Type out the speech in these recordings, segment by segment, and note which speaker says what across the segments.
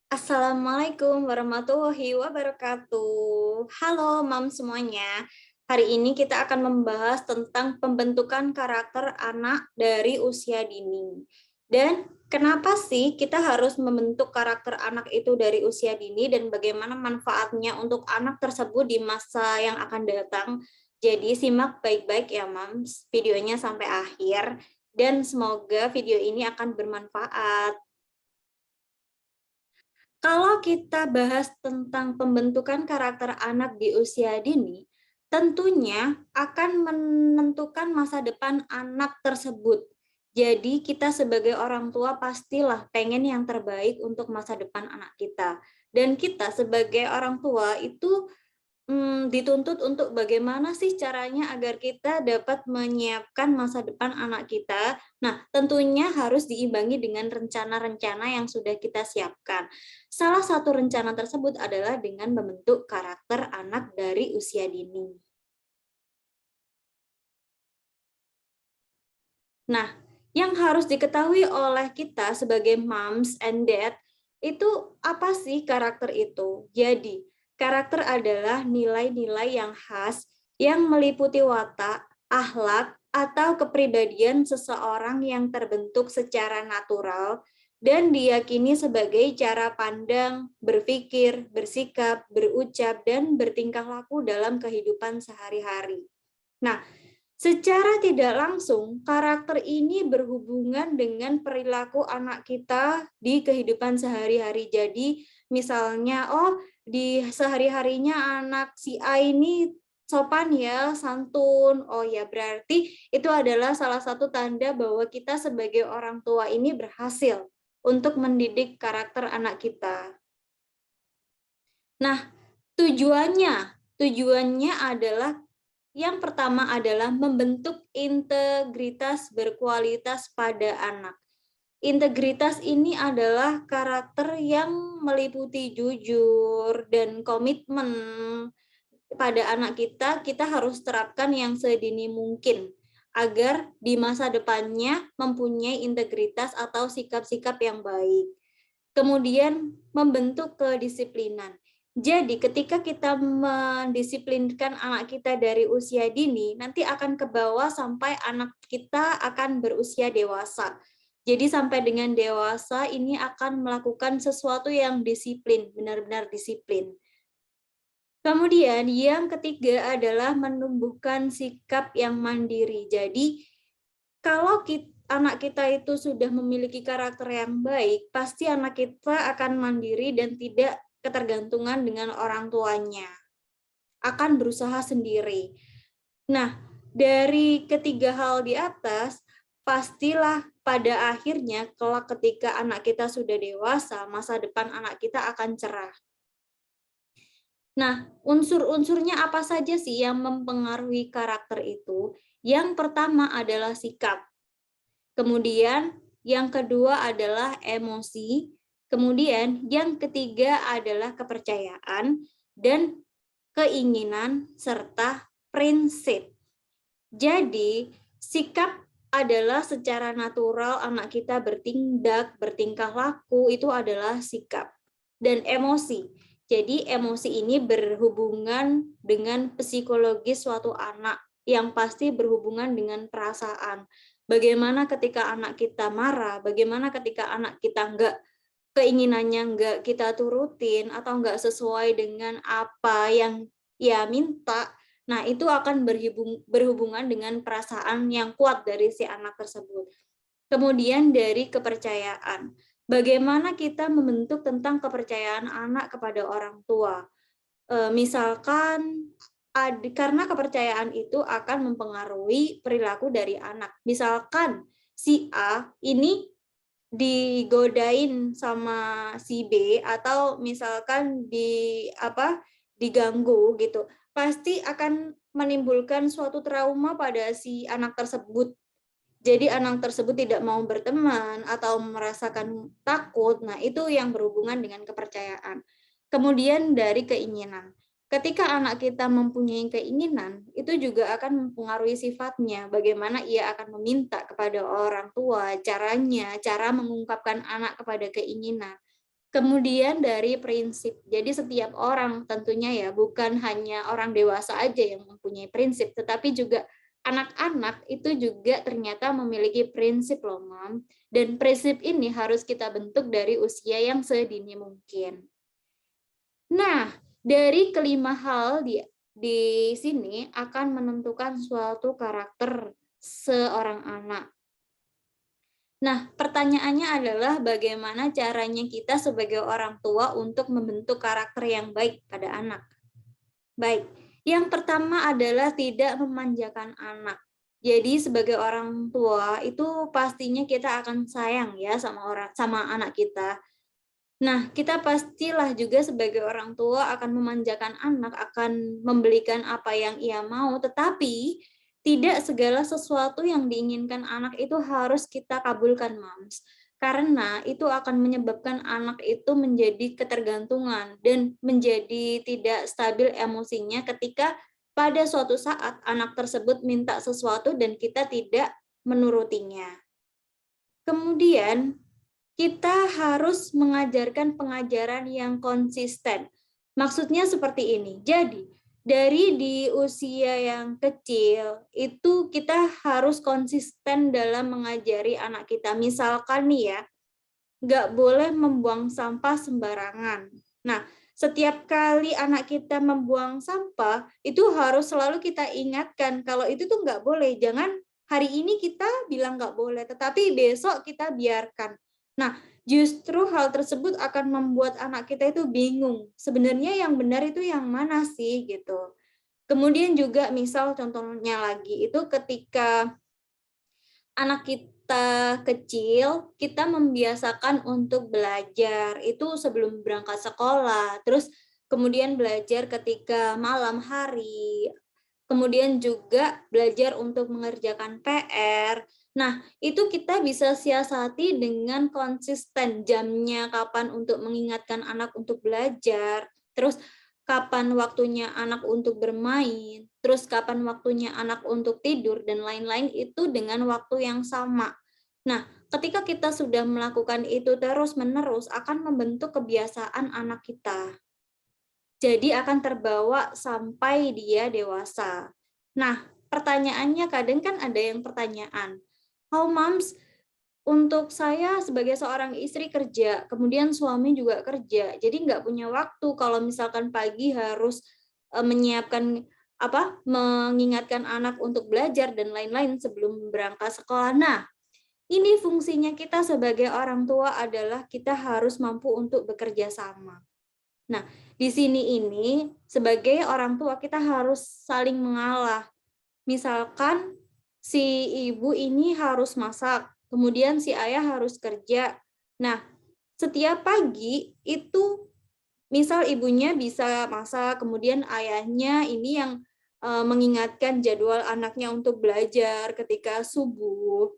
Speaker 1: Assalamualaikum warahmatullahi wabarakatuh. Halo, Mam semuanya. Hari ini kita akan membahas tentang pembentukan karakter anak dari usia dini. Dan kenapa sih kita harus membentuk karakter anak itu dari usia dini dan bagaimana manfaatnya untuk anak tersebut di masa yang akan datang. Jadi simak baik-baik ya, Mam, videonya sampai akhir dan semoga video ini akan bermanfaat. Kalau kita bahas tentang pembentukan karakter anak di usia dini, tentunya akan menentukan masa depan anak tersebut. Jadi kita sebagai orang tua pastilah pengen yang terbaik untuk masa depan anak kita. Dan kita sebagai orang tua itu dituntut untuk bagaimana sih caranya agar kita dapat menyiapkan masa depan anak kita. Nah, tentunya harus diimbangi dengan rencana-rencana yang sudah kita siapkan. Salah satu rencana tersebut adalah dengan membentuk karakter anak dari usia dini. Nah, yang harus diketahui oleh kita sebagai moms and dad itu apa sih karakter itu? Jadi, karakter adalah nilai-nilai yang khas yang meliputi watak, akhlak, atau kepribadian seseorang yang terbentuk secara natural dan diyakini sebagai cara pandang, berpikir, bersikap, berucap, dan bertingkah laku dalam kehidupan sehari-hari. Nah, secara tidak langsung, karakter ini berhubungan dengan perilaku anak kita di kehidupan sehari-hari. Jadi, misalnya, oh, di sehari-harinya anak si A ini sopan ya, santun. Oh ya, berarti itu adalah salah satu tanda bahwa kita sebagai orang tua ini berhasil untuk mendidik karakter anak kita. Nah, tujuannya adalah yang pertama adalah membentuk integritas berkualitas pada anak. Integritas ini adalah karakter yang meliputi jujur dan komitmen pada anak kita. Kita harus terapkan yang sedini mungkin agar di masa depannya mempunyai integritas atau sikap-sikap yang baik. Kemudian membentuk kedisiplinan. Jadi ketika kita mendisiplinkan anak kita dari usia dini, nanti akan ke bawah sampai anak kita akan berusia dewasa. Jadi sampai dengan dewasa ini akan melakukan sesuatu yang disiplin, benar-benar disiplin. Kemudian yang ketiga adalah menumbuhkan sikap yang mandiri. Jadi kalau anak kita itu sudah memiliki karakter yang baik, pasti anak kita akan mandiri dan tidak ketergantungan dengan orang tuanya. Akan berusaha sendiri. Nah, dari ketiga hal di atas, pastilah pada akhirnya kelak ketika anak kita sudah dewasa, masa depan anak kita akan cerah. Nah, unsur-unsurnya apa saja sih yang mempengaruhi karakter itu? Yang pertama adalah sikap. Kemudian yang kedua adalah emosi, kemudian yang ketiga adalah kepercayaan dan keinginan serta prinsip. Jadi, sikap adalah secara natural anak kita bertindak, bertingkah laku itu adalah sikap. Dan emosi. Jadi, emosi ini berhubungan dengan psikologis suatu anak yang pasti berhubungan dengan perasaan. Bagaimana ketika anak kita marah, bagaimana ketika anak kita keinginannya nggak kita turutin atau nggak sesuai dengan apa yang ia minta. Nah, itu akan berhubungan dengan perasaan yang kuat dari si anak tersebut. Kemudian dari kepercayaan. Bagaimana kita membentuk tentang kepercayaan anak kepada orang tua? Misalkan karena kepercayaan itu akan mempengaruhi perilaku dari anak. Misalkan si A ini digodain sama si B atau misalkan diganggu gitu, pasti akan menimbulkan suatu trauma pada si anak tersebut. Jadi anak tersebut tidak mau berteman atau merasakan takut. Nah, itu yang berhubungan dengan kepercayaan. Kemudian dari keinginan. Ketika anak kita mempunyai keinginan, itu juga akan mempengaruhi sifatnya, bagaimana ia akan meminta kepada orang tua, caranya, cara mengungkapkan anak kepada keinginan. Kemudian dari prinsip. Jadi setiap orang tentunya ya, bukan hanya orang dewasa aja yang mempunyai prinsip, tetapi juga anak-anak itu juga ternyata memiliki prinsip loh, Mam. Dan prinsip ini harus kita bentuk dari usia yang sedini mungkin. Nah, dari kelima hal di sini akan menentukan suatu karakter seorang anak. Nah, pertanyaannya adalah bagaimana caranya kita sebagai orang tua untuk membentuk karakter yang baik pada anak. Baik, yang pertama adalah tidak memanjakan anak. Jadi sebagai orang tua itu pastinya kita akan sayang ya sama anak kita. Nah, kita pastilah juga sebagai orang tua akan memanjakan anak, akan membelikan apa yang ia mau, tetapi tidak segala sesuatu yang diinginkan anak itu harus kita kabulkan, Moms. Karena itu akan menyebabkan anak itu menjadi ketergantungan dan menjadi tidak stabil emosinya ketika pada suatu saat anak tersebut minta sesuatu dan kita tidak menurutinya. Kemudian, kita harus mengajarkan pengajaran yang konsisten. Maksudnya seperti ini. Jadi, dari di usia yang kecil, itu kita harus konsisten dalam mengajari anak kita. Misalkan nih ya, nggak boleh membuang sampah sembarangan. Nah, setiap kali anak kita membuang sampah, itu harus selalu kita ingatkan kalau itu tuh nggak boleh. Jangan hari ini kita bilang nggak boleh, tetapi besok kita biarkan. Nah, justru hal tersebut akan membuat anak kita itu bingung. Sebenarnya yang benar itu yang mana sih gitu. Kemudian juga misal contohnya lagi itu ketika anak kita kecil, kita membiasakan untuk belajar itu sebelum berangkat sekolah, terus kemudian belajar ketika malam hari, kemudian juga belajar untuk mengerjakan PR. Nah, itu kita bisa siasati dengan konsisten jamnya, kapan untuk mengingatkan anak untuk belajar, terus kapan waktunya anak untuk bermain, terus kapan waktunya anak untuk tidur, dan lain-lain itu dengan waktu yang sama. Nah, ketika kita sudah melakukan itu terus-menerus, akan membentuk kebiasaan anak kita. Jadi akan terbawa sampai dia dewasa. Nah, pertanyaannya kadang kan ada yang pertanyaan, how moms, untuk saya sebagai seorang istri kerja, kemudian suami juga kerja, jadi nggak punya waktu kalau misalkan pagi harus menyiapkan mengingatkan anak untuk belajar dan lain-lain sebelum berangkat sekolah. Nah, ini fungsinya kita sebagai orang tua adalah kita harus mampu untuk bekerja sama. Nah, di sini ini sebagai orang tua kita harus saling mengalah. Misalkan si ibu ini harus masak, kemudian si ayah harus kerja. Nah, setiap pagi itu misal ibunya bisa masak, kemudian ayahnya ini yang mengingatkan jadwal anaknya untuk belajar ketika subuh.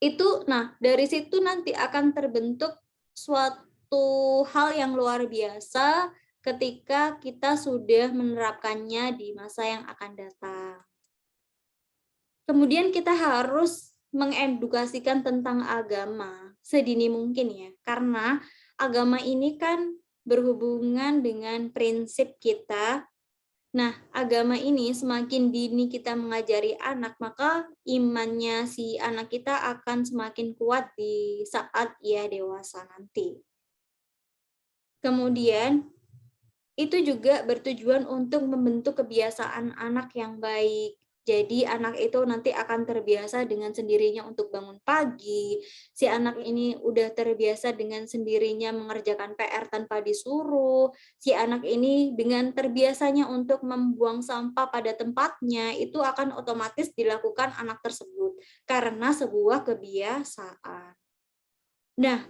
Speaker 1: Itu dari situ nanti akan terbentuk suatu hal yang luar biasa ketika kita sudah menerapkannya di masa yang akan datang. Kemudian kita harus mengedukasikan tentang agama sedini mungkin ya, karena agama ini kan berhubungan dengan prinsip kita. Nah, agama ini semakin dini kita mengajari anak, maka imannya si anak kita akan semakin kuat di saat ia dewasa nanti. Kemudian, itu juga bertujuan untuk membentuk kebiasaan anak yang baik. Jadi anak itu nanti akan terbiasa dengan sendirinya untuk bangun pagi. Si anak ini udah terbiasa dengan sendirinya mengerjakan PR tanpa disuruh. Si anak ini dengan terbiasanya untuk membuang sampah pada tempatnya, itu akan otomatis dilakukan anak tersebut karena sebuah kebiasaan. Nah,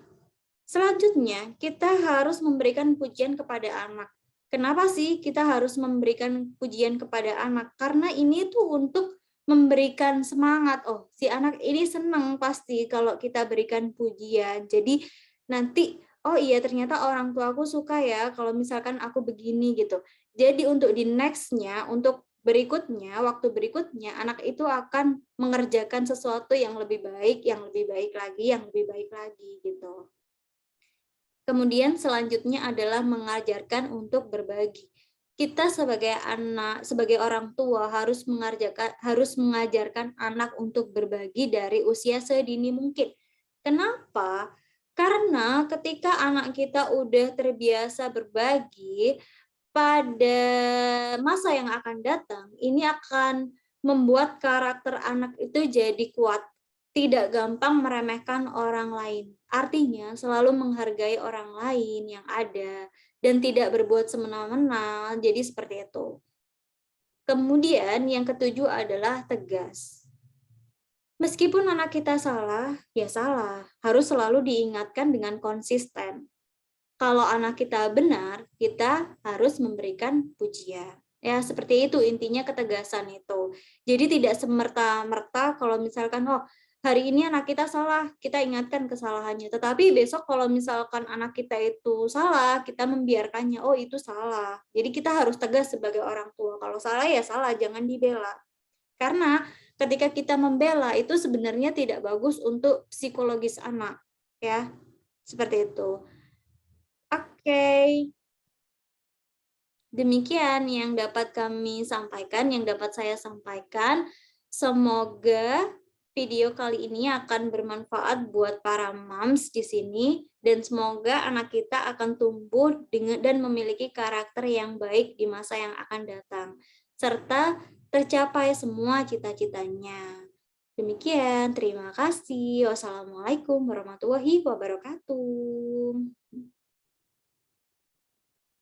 Speaker 1: selanjutnya kita harus memberikan pujian kepada anak. Kenapa sih kita harus memberikan pujian kepada anak? Karena ini tuh untuk memberikan semangat. Oh, si anak ini senang pasti kalau kita berikan pujian. Jadi nanti, oh iya ternyata orang tuaku suka ya kalau misalkan aku begini gitu. Jadi untuk di next-nya, untuk berikutnya, waktu berikutnya, anak itu akan mengerjakan sesuatu yang lebih baik lagi, yang lebih baik lagi gitu. Kemudian selanjutnya adalah mengajarkan untuk berbagi. Kita sebagai anak, sebagai orang tua harus mengajarkan anak untuk berbagi dari usia sedini mungkin. Kenapa? Karena ketika anak kita udah terbiasa berbagi, pada masa yang akan datang, ini akan membuat karakter anak itu jadi kuat, tidak gampang meremehkan orang lain. Artinya selalu menghargai orang lain yang ada dan tidak berbuat semena-mena, jadi seperti itu. Kemudian yang ketujuh adalah tegas. Meskipun anak kita salah, ya salah. Harus selalu diingatkan dengan konsisten. Kalau anak kita benar, kita harus memberikan pujian. Ya, seperti itu intinya ketegasan itu. Jadi tidak semerta-merta kalau misalkan, oh hari ini anak kita salah, kita ingatkan kesalahannya. Tetapi besok kalau misalkan anak kita itu salah, kita membiarkannya, oh itu salah. Jadi kita harus tegas sebagai orang tua. Kalau salah ya salah, jangan dibela. Karena ketika kita membela itu sebenarnya tidak bagus untuk psikologis anak. Ya, seperti itu. Oke. Demikian yang dapat kami sampaikan, yang dapat saya sampaikan. Semoga video kali ini akan bermanfaat buat para moms di sini dan semoga anak kita akan tumbuh dengan dan memiliki karakter yang baik di masa yang akan datang serta tercapai semua cita-citanya. Demikian, terima kasih. Wassalamualaikum warahmatullahi wabarakatuh.